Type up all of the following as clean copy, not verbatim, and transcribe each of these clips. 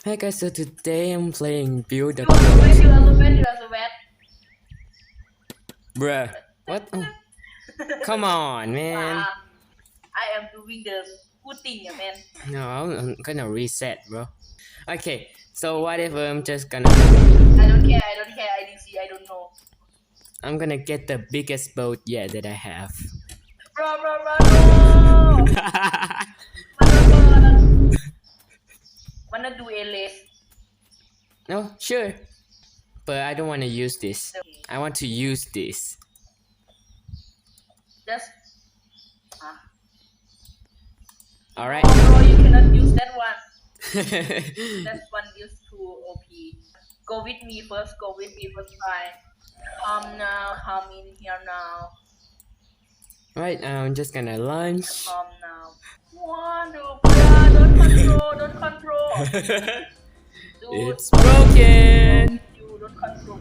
Hi guys, so today I'm playing Build a You are so bad, you are so bad, you are so bad. Bruh. What? Oh, come on, man. I am doing the good thing, yeah, man. No, I'm gonna reset, bro. Okay, so whatever, I'm just gonna... I don't care, IDC, I don't know. I'm gonna get the biggest boat yet that I have. Bro, no! Wanna do LS? No, sure. But I don't wanna use this. Okay. I want to use this. Just, Alright. bro, you cannot use that one. That one is too OP. Go with me first, fine. Come in here now. Right, I'm just gonna launch. Come now. One, two, bro, don't control. Dude, It's broken! don't control.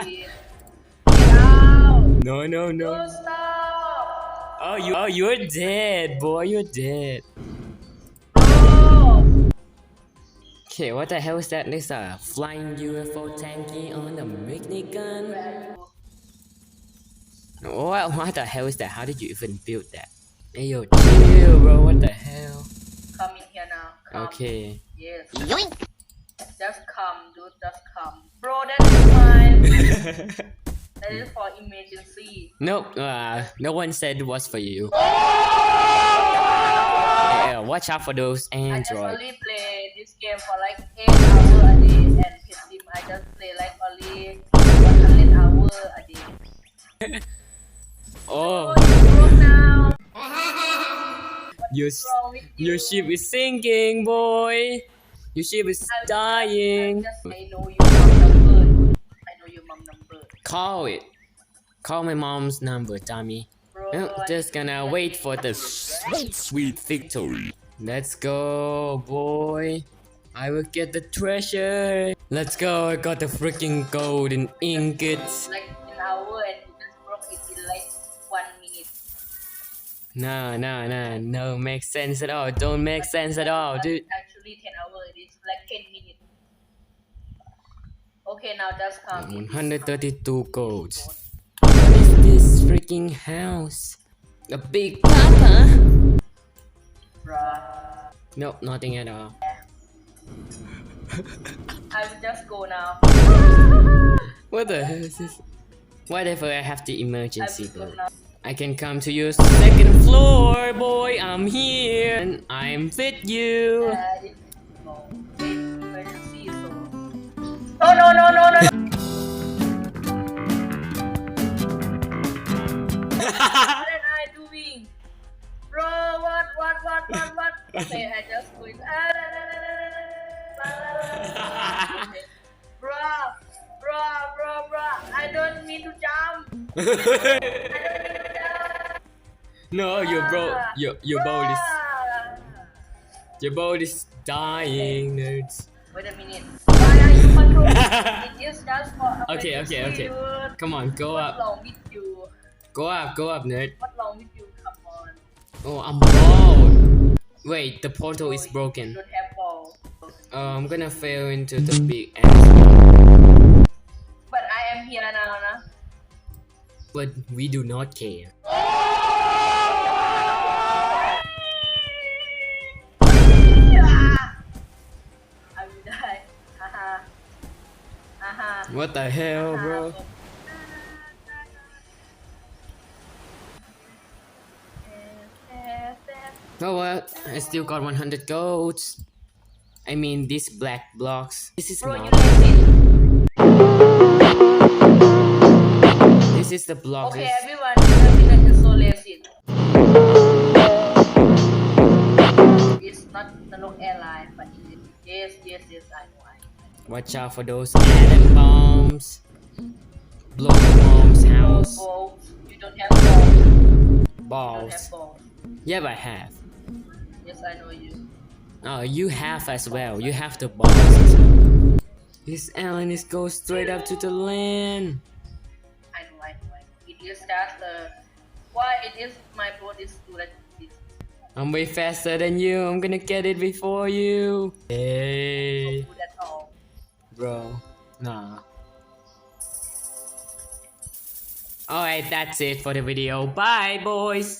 Please. Get out. No. Dude, stop. Oh, you're dead, boy. You're dead. Bro. Okay, what the hell is that? There's a flying UFO tanky on a minigun. Where are you? What the hell is that? How did you even build that? Hey yo, chill, bro. What the hell? Come in here now. Come. Okay. Yes. Yoink. Just come, dude. Just come. Bro, that's mine. That is for emergency. Nope. No one said it was for you. Watch out for those I just androids. only play this game for like 8 hours a day and his team I just play like only 100 hours a day. Oh, You broke now. your What's wrong with you? your ship is sinking, boy. Your ship is dying. I know your mom number. I know your mom number. Call it. Call my mom's number, dummy. Bro, Well, just gonna wait for the sweet victory. Let's go, boy. I will get the treasure. Let's go. I got the freaking golden ingots. like an hour and you just broke it in like 1 minute. No. Makes sense at all. Don't make sense at all, dude. Actually 10 hours, it's like 10 minutes. Okay, now just come. 132 golds. What is this freaking house? A big papa? Bruh. Nope, nothing at all. I will just go now. What the hell is this? Whatever, I have the I emergency will go boat. now. I can come to your second floor, boy. I'm here and I'm with you. It's no. Emergency, so. Oh no. What am I doing? Bro, what? Okay, I just quit. Okay. Bruh. I don't need to jump. No, your boat is your boat is dying, nerds. Wait a minute. Why are you controlling? It is just for a Okay. dude. Come on, go What's up. wrong with you? Go up, nerd. What's wrong with you? Come on. Oh, I'm bald. Wait, the portal is You broken. don't have ball. I'm gonna fail into the big ass. But I am here now, nah. But we do not care. I will die. Haha. What the hell, bro? Oh what? I still got 100 golds. I mean these black blocks. This is Bro, you not. left it. This is the block. Okay, everyone, you just so lazy. It's not the long airline, but it is. Yes, I know. Watch out for those atom bombs. Blowing bombs house. Balls. You don't have balls. You don't Balls. have balls. Yep, I have. Yes, I know you. Oh, you have as well. You have the balls as well. This Alan is go straight up to the land. I know. It is just why it is my boat is like this. I'm way faster than you. I'm gonna get it before you. Hey, Good at all. bro. Nah. Alright, that's it for the video. Bye, boys.